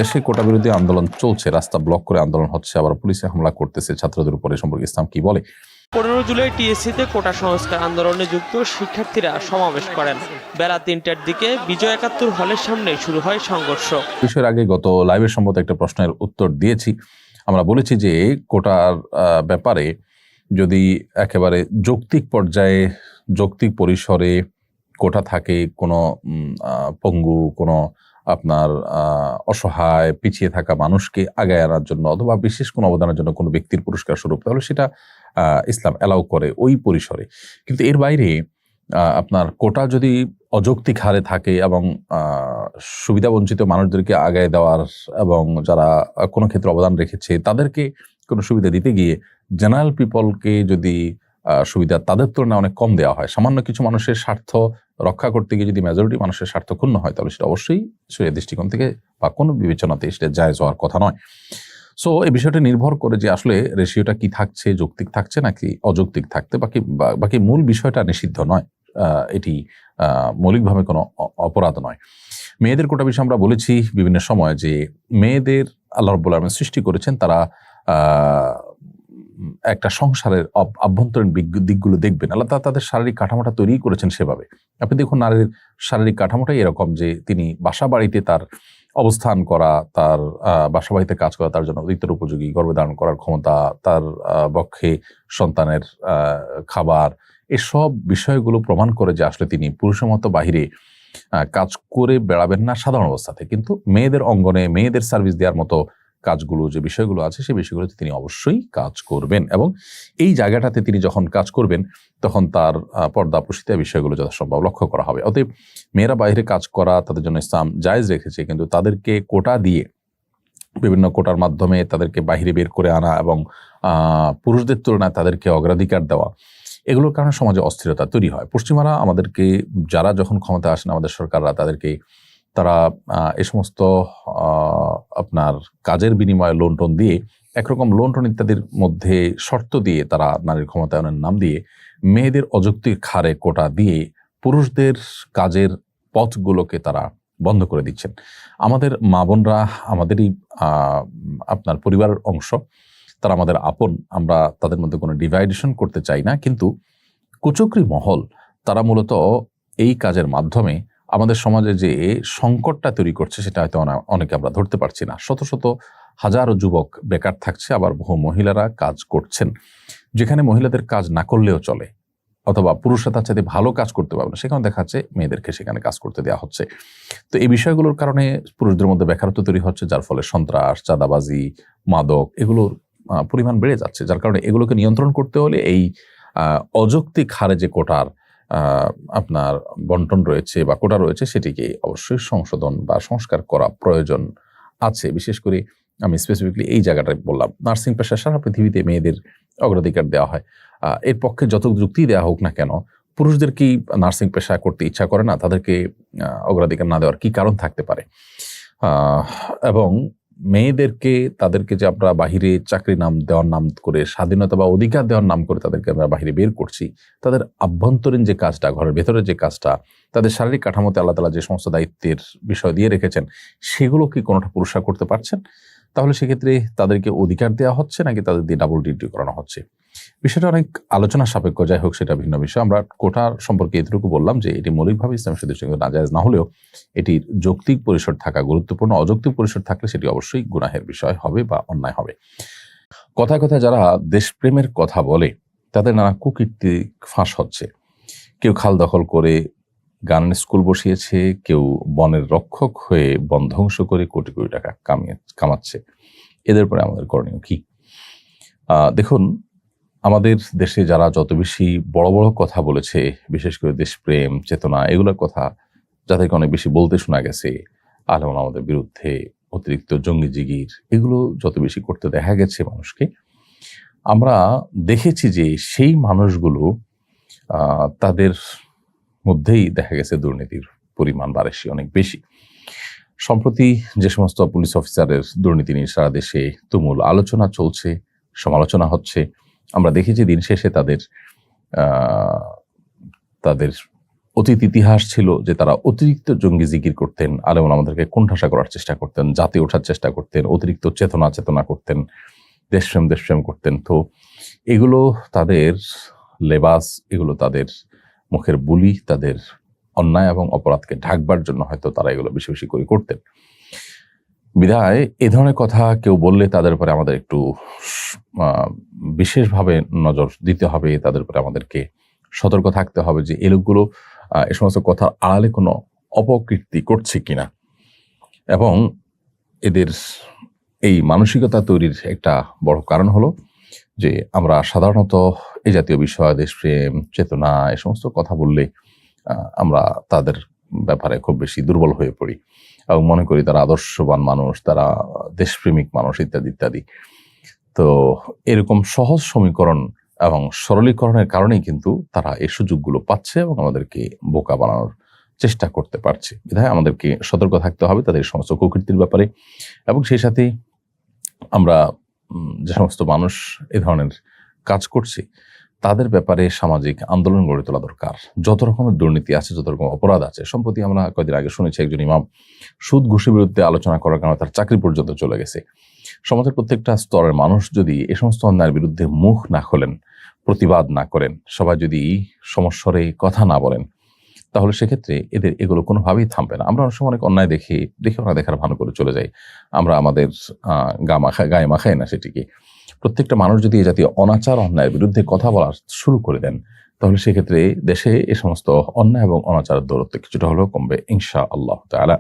দেশে কোটা বিরোধী আন্দোলন চলছে, রাস্তা ব্লক করে আন্দোলন হচ্ছে, আবার পুলিশে হামলা করতেছে ছাত্রদের উপরে, সম্পর্কে ইসলাম কি বলে? 15 জুলাই টিএসসিতে কোটা সংস্কার আন্দোলনে যুক্ত শিক্ষার্থীরা সমাবেশ করেন। বেলা 3টার দিকে বিজয় 71 হলের সামনে শুরু হয় সংঘর্ষ। বিষয়ের আগে গত লাইভের সম্ভবত একটা প্রশ্নের উত্তর দিয়েছি। আমরা বলেছি যে কোটার ব্যাপারে যদি একেবারে যৌক্তিক পর্যায়ে, যৌক্তিক পরিসরে কোটা থাকে, কোনো পঙ্গু, কোনো আপনার অসহায় পিছিয়ে থাকা মানুষকে আগায় আনার জন্য অথবা বিশেষ কোনো অবদানের জন্য কোনো ব্যক্তির পুরস্কার স্বরূপ, তাহলে সেটা ইসলাম অ্যালাউ করে ওই পরিসরে। কিন্তু এর বাইরে আপনার কোটা যদি অযৌক্তিক হারে থাকে এবং সুবিধাবঞ্চিত মানুষদেরকে আগায় দেওয়ার এবং যারা কোনো ক্ষেত্রে অবদান রেখেছে তাদেরকে কোনো সুবিধা দিতে গিয়ে জেনারেল পিপলকে যদি সুবিধা তাদের তুলনায় অনেক কম দেওয়া হয়, সামান্য কিছু মানুষের স্বার্থ রক্ষা করতে গিয়ে যদি মেজরিটি মানুষের স্বার্থ ক্ষুণ্ণ হয়, তাহলে সেটা অবশ্যই শরীয়তের দৃষ্টিকোণ থেকে বা কোনো বিবেচনাতে সেটা জায়েজ হওয়ার কথা নয়। সো এই বিষয়টা নির্ভর করে যে আসলে রেশিওটা কি থাকছে, যৌক্তিক থাকছে নাকি অযৌক্তিক থাকতে, বাকি মূল বিষয়টা নিষিদ্ধ নয়, এটি মৌলিকভাবে কোনো অপরাধ নয়। মেয়েদের কোটা বিষয়ে আমরা বলেছি বিভিন্ন সময় যে মেয়েদের আল্লাহ রাব্বুল আলামিন সৃষ্টি করেছেন, তারা একটা সংসারের আভ্যন্তরীণ দিকগুলো দেখবেন। আল্লাহ তাআলা তাদের শারীরিক কাঠামোটা তৈরি করেছেন সেভাবে। আপনি দেখুন নারীর শারীরিক কাঠামোটাই এরকম যে তিনি বাসা বাড়িতে তার অবস্থান করা, তার বাসা বাড়িতে কাজ করা তার জন্য অধিকতর উপযোগী, গর্ভধারণ করার ক্ষমতা, তার পক্ষে সন্তানের খাবার, এসব বিষয়গুলো প্রমাণ করে যে আসলে তিনি পুরুষের মতো বাহিরে কাজ করে বেড়াবেন না সাধারণ অবস্থাতে, কিন্তু মেয়েদের অঙ্গনে মেয়েদের সার্ভিস দেওয়ার মতো কাজগুলো, যে বিষয়গুলো আছে সেই বিষয়গুলোতে তিনি অবশ্যই কাজ করবেন, এবং এই জায়গাটাতে তিনি যখন কাজ করবেন তখন তার পর্দা প্রসিদ্ধ বিষয়গুলো যথাসম্ভব লক্ষ্য করা হবে। অতএব মেয়েরা বাইরে কাজ করা তাদের জন্য ইসলাম জায়েজ রেখেছে, কিন্তু তাদেরকে কোটা দিয়ে, বিভিন্ন কোটার মাধ্যমে তাদেরকে বাহিরে বের করে আনা এবং পুরুষদের তুলনায় তাদেরকে অগ্রাধিকার দেওয়া, এগুলোর কারণে সমাজে অস্থিরতা তৈরি হয়। পশ্চিমারা আমাদেরকে, যারা যখন ক্ষমতায় আসেন আমাদের সরকাররা, তারা এ সমস্ত আপনার কাজের বিনিময়ে লোন টোন দিয়ে, একরকম লোন টোন ইত্যাদির মধ্যে শর্ত দিয়ে তারা নারীর ক্ষমতায়নের নাম দিয়ে মেয়েদের অযৌক্তিক হারে কোটা দিয়ে পুরুষদের কাজের পথগুলোকে তারা বন্ধ করে দিচ্ছেন। আমাদের মা বোনরা আমাদেরই আপনার পরিবারের অংশ, তারা আমাদের আপন, আমরা তাদের মধ্যে কোনো ডিভাইডেশন করতে চাই না, কিন্তু কুচক্রী মহল তারা মূলত এই কাজের মাধ্যমে আমাদের সমাজে যে সংকটটা তৈরি করছে সেটা হয়তো অনেকে আমরা ধরতে পারছি না। শত শত হাজারো যুবক বেকার থাকছে, আবার বহু মহিলারা কাজ করছেন, যেখানে মহিলাদের কাজ না করলেও চলে অথবা পুরুষরা তার সাথে ভালো কাজ করতে পারবে না, সেখানে দেখা যাচ্ছে মেয়েদেরকে সেখানে কাজ করতে দেওয়া হচ্ছে। তো এই বিষয়গুলোর কারণে পুরুষদের মধ্যে বেকারত্ব তৈরি হচ্ছে, যার ফলে সন্ত্রাস, চাঁদাবাজি, মাদক এগুলোর পরিমাণ বেড়ে যাচ্ছে। যার কারণে এগুলোকে নিয়ন্ত্রণ করতে হলে এই অযৌক্তিক হারে যে কোটার আপনার বন্টন রয়েছে বা কোটা রয়েছে, সেটিকে অবশ্যই সংশোধন বা সংস্কার করা প্রয়োজন আছে। বিশেষ করে আমি স্পেসিফিকলি এই জায়গাটায় বললাম, নার্সিং পেশা সারা পৃথিবীতে মেয়েদের অগ্রাধিকার দেওয়া হয়। এর পক্ষে যত যুক্তি দেওয়া হোক না কেন, পুরুষদের কি নার্সিং পেশা করতে ইচ্ছা করে না? তাদেরকে অগ্রাধিকার না দেওয়ার কি কারণ থাকতে পারে? এবং মেয়েদেরকে, তাদেরকে যে আমরা বাহিরে চাকরি দেওয়ার নাম করে, স্বাধীনতা বা অধিকার দেওয়ার নাম করে তাদেরকে আমরা বাহিরে বের করছি, তাদের আভ্যন্তরীণ যে কাজটা, ঘরের ভেতরে যে কাজটা, তাদের শারীরিক কাঠামোতে আল্লাহ তাআলা যে সমস্ত দায়িত্বের বিষয় দিয়ে রেখেছেন, সেগুলো কি কোনোটা পুরুষরা করতে পারছেন? তাহলে সেক্ষেত্রে তাদেরকে অধিকার দেওয়া হচ্ছে নাকি তাদের দিয়ে ডাবল ডিউটি করানো হচ্ছে? বিষয়টা অনেক আলোচনা সাপেক্ষ, যাই হোক সেটা ভিন্ন বিষয়। আমরা কোটার সম্পর্কে এতটুকু বললাম যে এটি মৌলিকভাবে ইসলামের দৃষ্টিকোণ নাজায়েজ না হলেও এটির যৌক্তিক পরিসর থাকা গুরুত্বপূর্ণ। অযৌক্তিক পরিসর থাকলে সেটি অবশ্যই গুনাহের বিষয় হবে বা অন্যায় হবে। কথায় কথায় যারা দেশপ্রেমের কথা বলে তাদের নানা কুকীর্তি ফাঁস হচ্ছে। কেউ খাল দখল করে গানের স্কুল বসিয়েছে, কেউ বনের রক্ষক হয়ে বন ধ্বংস করে কোটি কোটি টাকা কামাচ্ছে। এদের পরে আমাদের করণীয় কি? দেখুন, আমাদের দেশে যারা যত বেশি বড় বড় কথা বলেছে, বিশেষ করে দেশপ্রেম চেতনা এগুলোর কথা যাদেরকে অনেক বেশি বলতে শোনা গেছে, আলেম আমাদের বিরুদ্ধে অতিরিক্ত জঙ্গি জিগির, এগুলো যত বেশি করতে দেখা গেছে মানুষকে, আমরা দেখেছি যে সেই মানুষগুলো তাদের মধ্যেই দেখা গেছে দুর্নীতির পরিমাণ বাড়ছে অনেক বেশি। সম্প্রতি যে সমস্ত পুলিশ অফিসারের দুর্নীতি নিয়ে সারা দেশে তুমুল আলোচনা চলছে, সমালোচনা হচ্ছে, আমরা দেখেছি দিন শেষে তাদের অতীত ইতিহাস ছিল যে তারা অতিরিক্ত জঙ্গি জিকির করতেন, আলেম ওলামাদেরকে কোণঠাসা করার চেষ্টা করতেন, জাতি ওঠার চেষ্টা করতেন, অতিরিক্ত চেতনা করতেন, দেশপ্রেম করতেন। তো এগুলো তাদের লেবাস, এগুলো তাদের মুখের বুলি, তাদের অন্যায় এবং অপরাধকে ঢাকবার জন্য হয়তো তারা এগুলো বেশি বেশি করে করতেন। বিধায় এ ধরনের কথা কেউ বললে তাদের উপরে আমাদের একটু বিশেষভাবে নজর দিতে হবে, তাদের উপরে আমাদেরকে সতর্ক থাকতে হবে যে এই লোকগুলো এ সমস্ত কথার আড়ালে কোনো অপকীর্তি করছে কিনা, এবং এদের এই মানসিকতা তৈরির একটা বড় কারণ হলো যে আমরা সাধারণত এই জাতীয় বিষয়, দেশপ্রেম, চেতনা, এ সমস্ত কথা বললে আমরা তাদের ব্যাপারে খুব বেশি দুর্বল হয়ে পড়ি এবং মনে করি তারা আদর্শবান মানুষ, তারা দেশপ্রেমিক মানুষ, ইত্যাদি ইত্যাদি। তো এরকম সহজ সমীকরণ এবং সরলীকরণের কারণেই কিন্তু তারা এই সুযোগগুলো পাচ্ছে এবং আমাদেরকে বোকা বানানোর চেষ্টা করতে পারছে। বিধায় আমাদেরকে সতর্ক থাকতে হবে তাদের সমস্ত কুকীর্তির ব্যাপারে, এবং সেই সাথেই আমরা যে সমস্ত মানুষ এ ধরনের কাজ করছে তাদের ব্যাপারে সামাজিক আন্দোলন গড়ে তোলা দরকার। যত রকমের দুর্নীতি আছে, যত রকম অপরাধ আছে, সম্প্রতি আমরা কয়েকদিন আগে শুনেছি একজন ইমাম সুদ ঘুষের বিরুদ্ধে আলোচনা করার কারণে তার চাকরি পর্যন্ত চলে গেছে। সমাজের প্রত্যেকটা স্তরের মানুষ যদি এ সমস্ত অন্যায়ের বিরুদ্ধে মুখ না খোলেন, প্রতিবাদ না করেন, সবাই যদি সমস্বরে কথা না বলেন, তাহলে সেক্ষেত্রে এদের এগুলো কোনোভাবেই থামবে না। আমরা অনেক সময় অনেক অন্যায় দেখে ওরা দেখার ভান করে চলে যাই, আমরা আমাদের গায়ে মাখাই না সেটিকে। প্রত্যেকটা মানুষ যদি এই জাতীয় অনাচার অন্যায়ের বিরুদ্ধে কথা বলা শুরু করে দেন, তাহলে সেক্ষেত্রে দেশে এ সমস্ত অন্যায় এবং অনাচারের দৌরত্ব কিছুটা হলেও কমবে ইনশাআল্লাহ তাআলা।